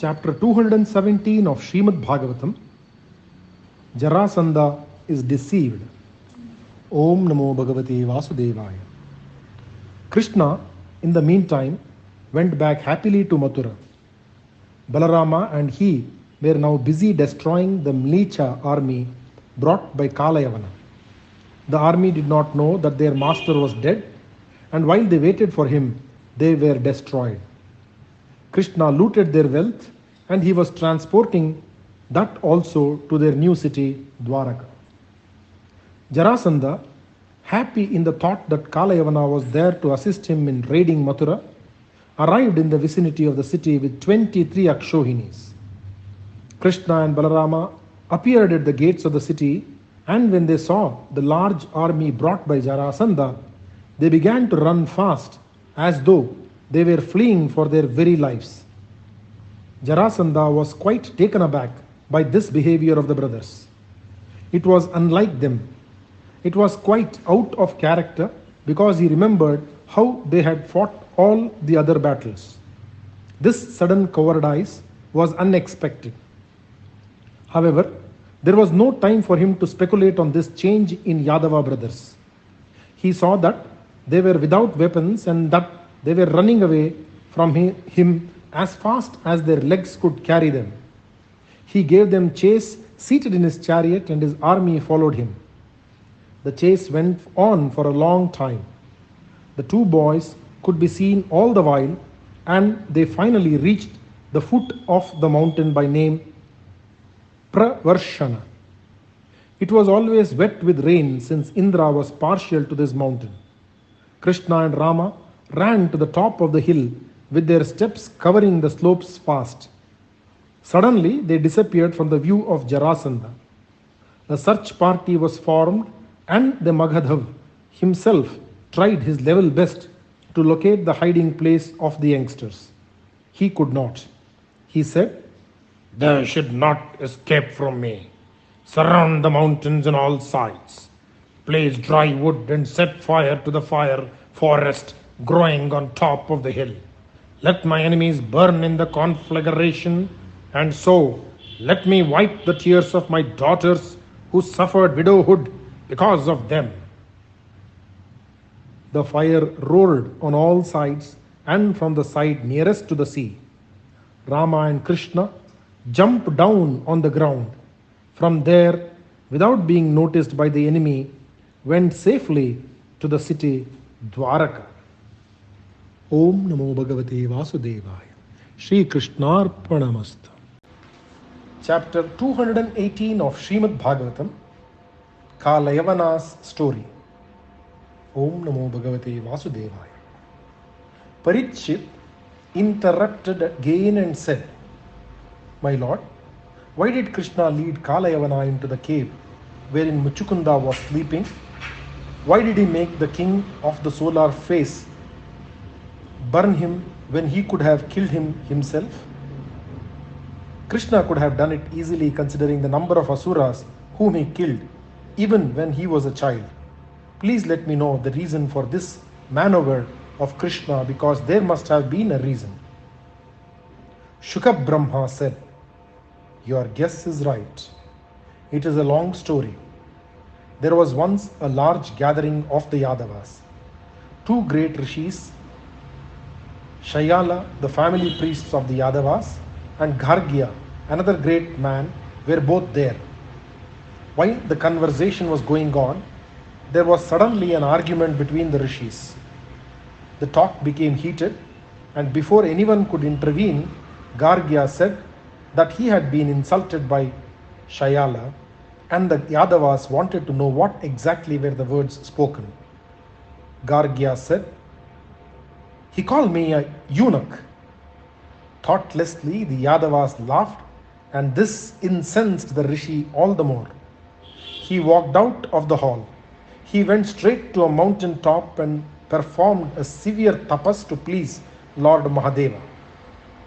Chapter 217 of Shrimadbhagavatam. Jarasandha is deceived. Om Namo Bhagavate Vasudevaya. Krishna, in the meantime, went back happily to Mathura. Balarama and he were now busy destroying the Mlecha army brought by Kalayavana. The army did not know that their master was dead, and while they waited for him, they were destroyed. Krishna looted their wealth, and he was transporting that also to their new city, Dwaraka. Jarasandha, happy in the thought that Kalayavana was there to assist him in raiding Mathura, arrived in the vicinity of the city with 23 Akshohinis. Krishna and Balarama appeared at the gates of the city, and when they saw the large army brought by Jarasandha, they began to run fast as though they were fleeing for their very lives. Jarasandha was quite taken aback by this behavior of the brothers. It was unlike them. It was quite out of character because he remembered how they had fought all the other battles. This sudden cowardice was unexpected. However, there was no time for him to speculate on this change in Yadava brothers. He saw that they were without weapons and that they were running away from him as fast as their legs could carry them. He gave them chase seated in his chariot, and his army followed him. The chase went on for a long time. The two boys could be seen all the while, and they finally reached the foot of the mountain by name Pravarshana. It was always wet with rain since Indra was partial to this mountain. Krishna and Rama ran to the top of the hill with their steps covering the slopes fast. Suddenly they disappeared from the view of Jarasandha. A search party was formed, and the Magadhav himself tried his level best to locate the hiding place of the youngsters. He could not. He said, "They should not escape from me. Surround the mountains on all sides. Place dry wood and set fire to the forest growing on top of the hill. Let my enemies burn in the conflagration, and so let me wipe the tears of my daughters who suffered widowhood because of them." The fire roared on all sides and from the side nearest to the sea. Rama and Krishna jumped down on the ground. From there, without being noticed by the enemy, went safely to the city Dwaraka. Om Namo Bhagavate Vasudevaya. Shri Krishnarpanamastha. Chapter 218 of Shrimadbhagavatam, Kalayavana's story. Om Namo Bhagavate Vasudevaya. Parikshit interrupted again and said, "My lord, why did Krishna lead Kalayavana into the cave wherein Muchukunda was sleeping? Why did he make the king of the solar face burn him when he could have killed him himself?" Krishna could have done it easily considering the number of asuras whom he killed even when he was a child. Please let me know the reason for this maneuver of Krishna, because there must have been a reason. Shuka Brahma said, "Your guess is right. It is a long story. There was once a large gathering of the Yadavas. Two great rishis, Shayala, the family priests of the Yadavas, and Gargya, another great man, were both there. While the conversation was going on, there was suddenly an argument between the rishis. The talk became heated, and before anyone could intervene, Gargya said that he had been insulted by Shayala, and the Yadavas wanted to know what exactly were the words spoken. Gargya said, "He called me a eunuch." Thoughtlessly, the Yadavas laughed, and this incensed the rishi all the more. He walked out of the hall. He went straight to a mountain top and performed a severe tapas to please Lord Mahadeva.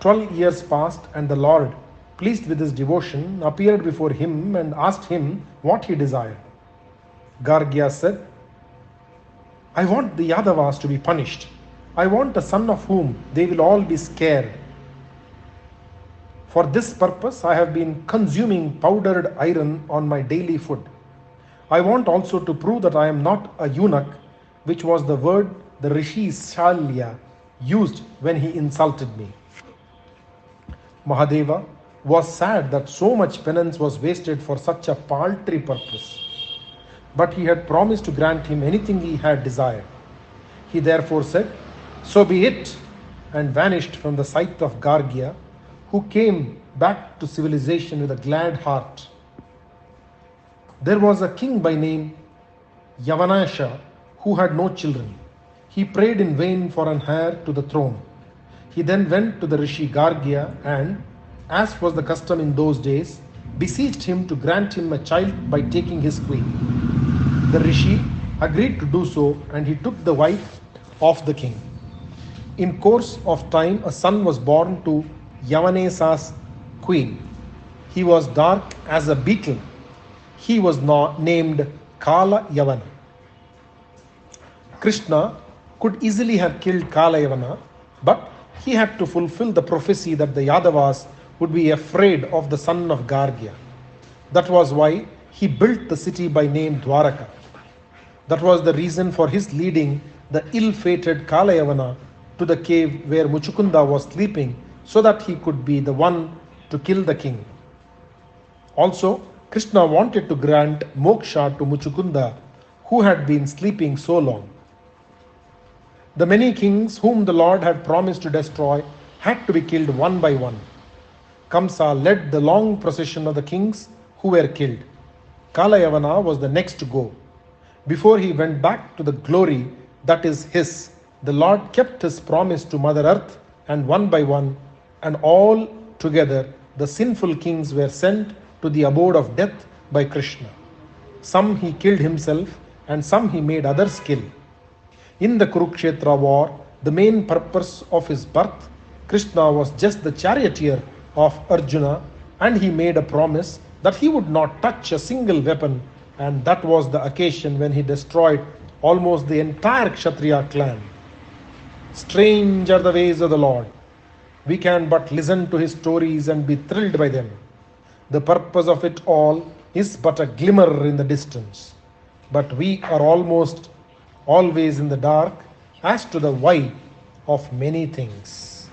12 years passed, and the Lord, pleased with his devotion, appeared before him and asked him what he desired. Gargya said, "I want the Yadavas to be punished. I want a son of whom they will all be scared. For this purpose, I have been consuming powdered iron on my daily food. I want also to prove that I am not a eunuch, which was the word the Rishi Shalya used when he insulted me. Mahadeva was sad that so much penance was wasted for such a paltry purpose. But he had promised to grant him anything he had desired. He therefore said, "So be it," and vanished from the sight of Gargya, who came back to civilization with a glad heart. There was a king by name Yavanasha who had no children. He prayed in vain for an heir to the throne. He then went to the Rishi Gargya and, as was the custom in those days, beseeched him to grant him a child by taking his queen. The Rishi agreed to do so, and he took the wife of the king. In course of time, a son was born to Yavanesa's queen. He was dark as a beetle. He was named Kala Yavana. Krishna could easily have killed Kala Yavana, but he had to fulfill the prophecy that the Yadavas would be afraid of the son of Gargya. That was why he built the city by name Dwaraka. That was the reason for his leading the ill-fated Kala Yavana to the cave where Muchukunda was sleeping, so that he could be the one to kill the king. Also, Krishna wanted to grant moksha to Muchukunda, who had been sleeping so long. The many kings whom the Lord had promised to destroy had to be killed one by one. Kamsa led the long procession of the kings who were killed. Kalayavana was the next to go. Before he went back to the glory that is his, the Lord kept his promise to Mother Earth, and one by one, and all together, the sinful kings were sent to the abode of death by Krishna. Some he killed himself, and some he made others kill. In the Kurukshetra war, the main purpose of his birth, Krishna was just the charioteer of Arjuna, and he made a promise that he would not touch a single weapon, and that was the occasion when he destroyed almost the entire Kshatriya clan. Strange are the ways of the Lord. We can but listen to his stories and be thrilled by them. The purpose of it all is but a glimmer in the distance. But we are almost always in the dark as to the why of many things.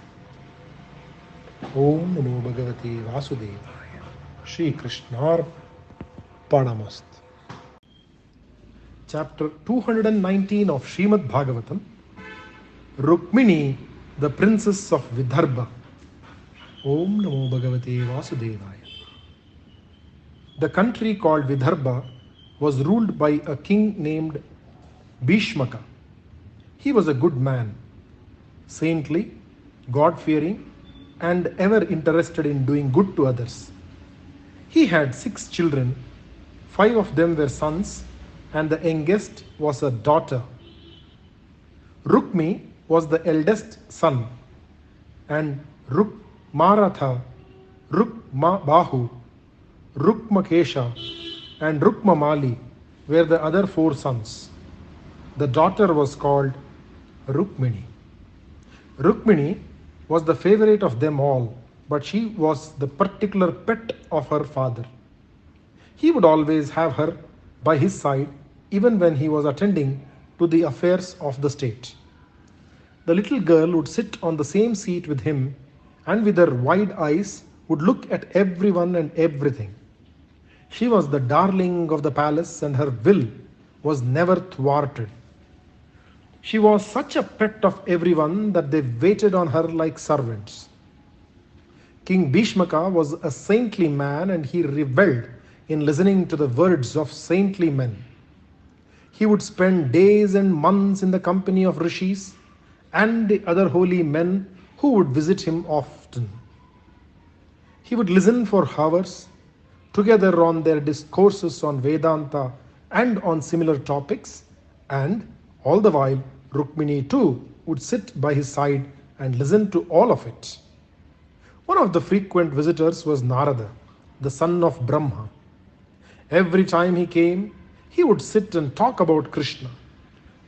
Om Namo Bhagavate Vasudevaya. Shri Krishnar Padamast. Chapter 219 of Shrimadbhagavatam. Rukmini, the princess of Vidarbha. Om Namo Bhagavate Vasudevaya. The country called Vidarbha was ruled by a king named Bhishmaka. He was a good man, saintly, God-fearing, and ever interested in doing good to others. He had 6 children, 5 of them were sons, and the youngest was a daughter. Rukmi was the eldest son, and Rukmaratha, Rukmabahu, Rukmakesha, and Rukmamali were the other 4 sons. The daughter was called Rukmini. Rukmini was the favorite of them all, but she was the particular pet of her father. He would always have her by his side, even when he was attending to the affairs of the state. The little girl would sit on the same seat with him, and with her wide eyes would look at everyone and everything. She was the darling of the palace, and her will was never thwarted. She was such a pet of everyone that they waited on her like servants. King Bhishmaka was a saintly man, and he reveled in listening to the words of saintly men. He would spend days and months in the company of rishis and the other holy men who would visit him often. He would listen for hours together on their discourses on Vedanta and on similar topics, and all the while Rukmini too would sit by his side and listen to all of it. One of the frequent visitors was Narada, the son of Brahma. Every time he came, he would sit and talk about Krishna.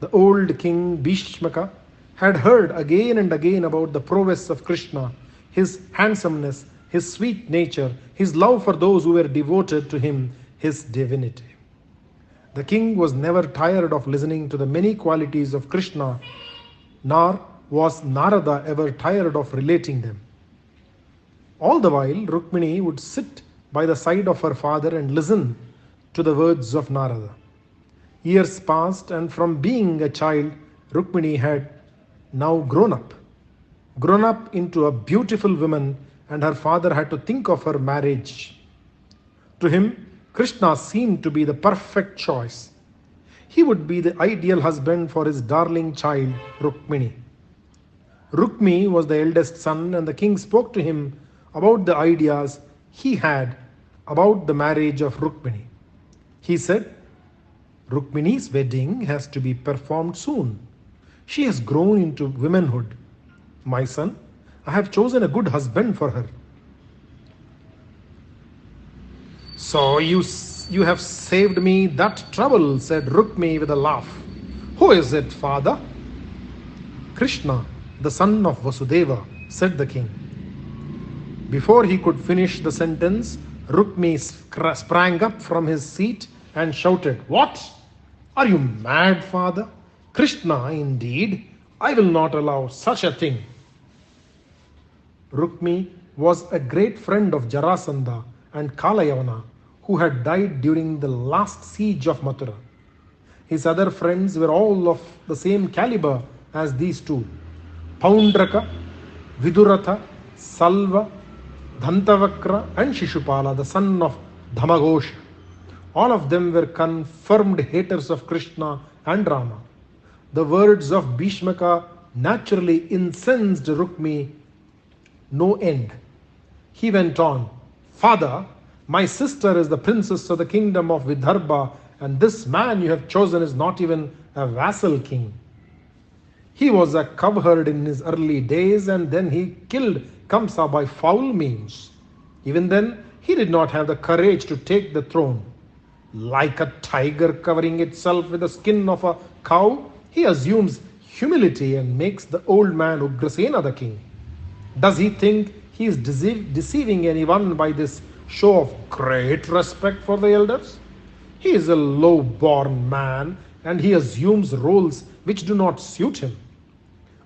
The old king Bhishmaka had heard again and again about the prowess of Krishna, his handsomeness, his sweet nature, his love for those who were devoted to him, his divinity. The king was never tired of listening to the many qualities of Krishna, nor was Narada ever tired of relating them. All the while, Rukmini would sit by the side of her father and listen to the words of Narada. Years passed, and from being a child, Rukmini had now grown up into a beautiful woman, and her father had to think of her marriage. To him, Krishna seemed to be the perfect choice. He would be the ideal husband for his darling child, Rukmini. Rukmi was the eldest son, and the king spoke to him about the ideas he had about the marriage of Rukmini. He said, Rukmini's wedding has to be performed soon. She has grown into womanhood. My son, I have chosen a good husband for her. So you have saved me that trouble, said Rukmi with a laugh. Who is it, father? Krishna, the son of Vasudeva, said the king. Before he could finish the sentence, Rukmi sprang up from his seat and shouted, What? Are you mad, father? Krishna, indeed. I will not allow such a thing. Rukmi was a great friend of Jarasandha and Kalayavana, who had died during the last siege of Mathura. His other friends were all of the same caliber as these two: Paundraka, Viduratha, Salva, Dhantavakra, and Shishupala, the son of Dhamagosha. All of them were confirmed haters of Krishna and Rama. The words of Bhishmaka naturally incensed Rukmi no end. He went on, Father, my sister is the princess of the kingdom of Vidarbha, and this man you have chosen is not even a vassal king. He was a cowherd in his early days, and then he killed Kamsa by foul means. Even then, he did not have the courage to take the throne. Like a tiger covering itself with the skin of a cow, he assumes humility and makes the old man Ugrasena the king. Does he think he is deceiving anyone by this show of great respect for the elders? He is a low-born man, and he assumes roles which do not suit him.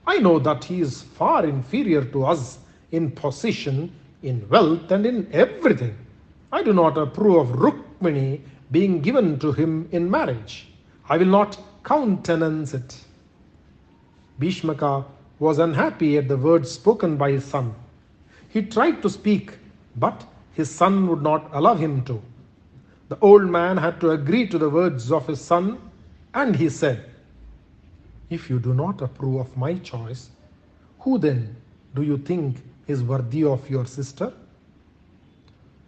I know that he is far inferior to us in position, in wealth, and in everything. I do not approve of Rukmini being given to him in marriage. I will not countenance it. Bhishmaka was unhappy at the words spoken by his son. He tried to speak, but his son would not allow him to. The old man had to agree to the words of his son, and he said, If you do not approve of my choice, who then do you think is worthy of your sister?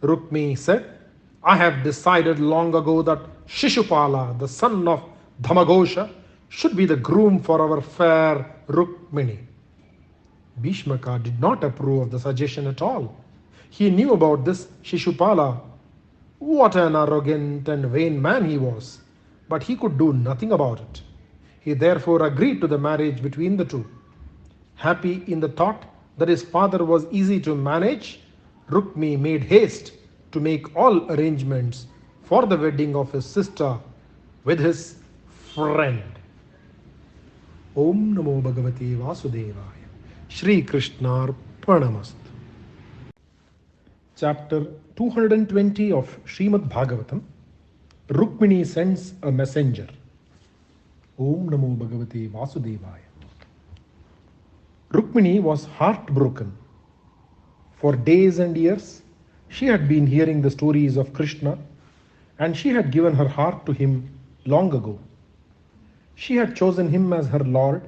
Rukmi said, I have decided long ago that Shishupala, the son of Dhamagosha, should be the groom for our fair Rukmini. Bhishmaka did not approve of the suggestion at all. He knew about this Shishupala. What an arrogant and vain man he was, but he could do nothing about it. He therefore agreed to the marriage between the two. Happy in the thought that his father was easy to manage, Rukmi made haste to make all arrangements for the wedding of his sister with his friend. Om Namo Bhagavate Vasudevaya. Shri Krishna Arpanamastu. Chapter 220 of Shrimadbhagavatam. Rukmini sends a messenger. Om Namo Bhagavate Vasudevaya. Rukmini was heartbroken. For days and years, she had been hearing the stories of Krishna, and she had given her heart to him long ago. She had chosen him as her lord,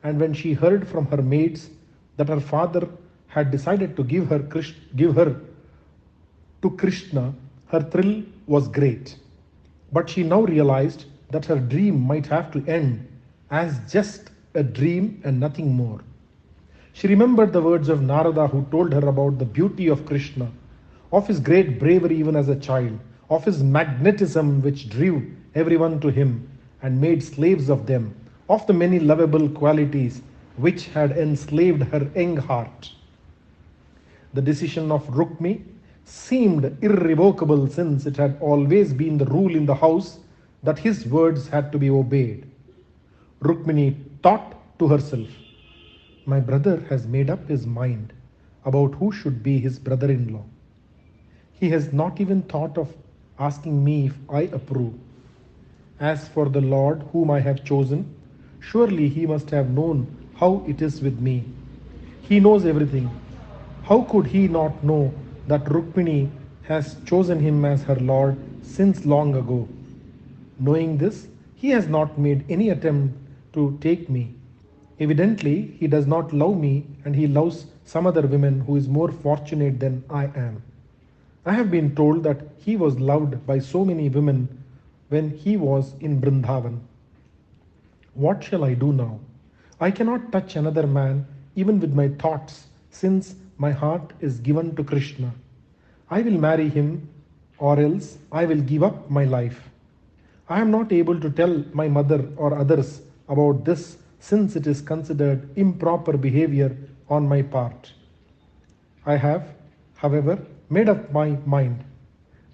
and when she heard from her maids that her father had decided to give her to Krishna, her thrill was great. But she now realized that her dream might have to end as just a dream and nothing more. She remembered the words of Narada, who told her about the beauty of Krishna, of his great bravery even as a child, of his magnetism which drew everyone to him and made slaves of them, of the many lovable qualities which had enslaved her young heart. The decision of Rukmi seemed irrevocable since it had always been the rule in the house that his words had to be obeyed. Rukmini thought to herself, "My brother has made up his mind about who should be his brother in law. He has not even thought of asking me if I approve. As for the Lord whom I have chosen, surely he must have known how it is with me. He knows everything. How could he not know that Rukmini has chosen him as her Lord since long ago? Knowing this, he has not made any attempt to take me. Evidently, he does not love me and he loves some other woman who is more fortunate than I am. I have been told that he was loved by so many women when he was in Brindavan. What shall I do now? I cannot touch another man even with my thoughts, since my heart is given to Krishna. I will marry him, or else I will give up my life. I am not able to tell my mother or others about this, since it is considered improper behavior on my part. I have, however, made up my mind.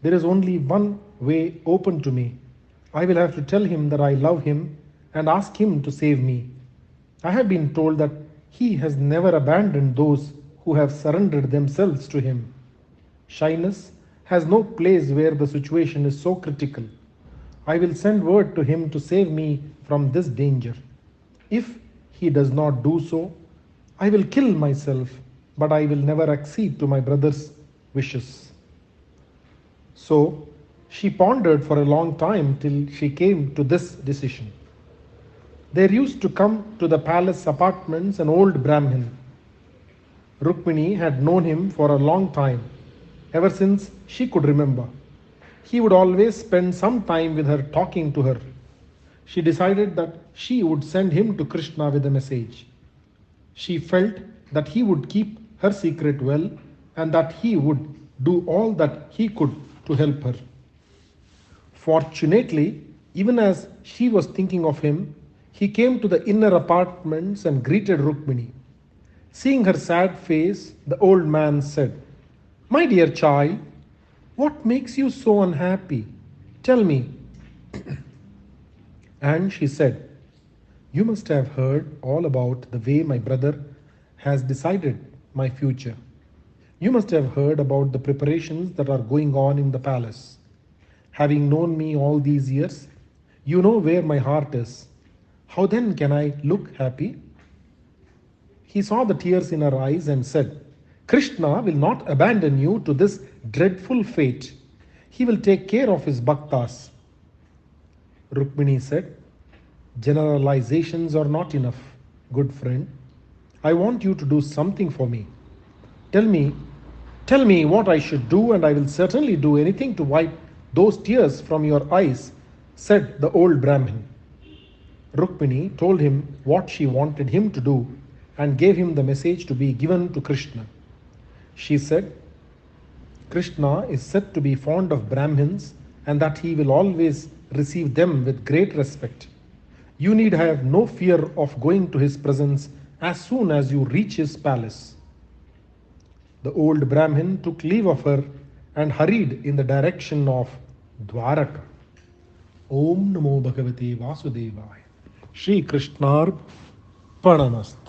There is only one way open to me. I will have to tell him that I love him and ask him to save me. I have been told that he has never abandoned those who have surrendered themselves to him. Shyness has no place where the situation is so critical. I will send word to him to save me from this danger. If he does not do so, I will kill myself, but I will never accede to my brother's wishes." So she pondered for a long time till she came to this decision. There used to come to the palace apartments an old Brahmin. Rukmini had known him for a long time, ever since she could remember. He would always spend some time with her talking to her. She decided that she would send him to Krishna with a message. She felt that he would keep her secret well and that he would do all that he could to help her. Fortunately, even as she was thinking of him, he came to the inner apartments and greeted Rukmini. Seeing her sad face, the old man said, "My dear child, what makes you so unhappy? Tell me." And she said, "You must have heard all about the way my brother has decided my future. You must have heard about the preparations that are going on in the palace. Having known me all these years, you know where my heart is. How then can I look happy?" He saw the tears in her eyes and said, "Krishna will not abandon you to this dreadful fate. He will take care of his bhaktas." Rukmini said, "Generalizations are not enough, good friend. I want you to do something for me. Tell me what I should do, and I will certainly do anything to wipe those tears from your eyes," said the old Brahmin. Rukmini told him what she wanted him to do and gave him the message to be given to Krishna. She said, "Krishna is said to be fond of Brahmins and that he will always receive them with great respect. You need have no fear of going to his presence as soon as you reach his palace." The old Brahmin took leave of her and hurried in the direction of Dwaraka. Om Namo Bhagavate Vasudevaya. Shri Krishnar Pranamast.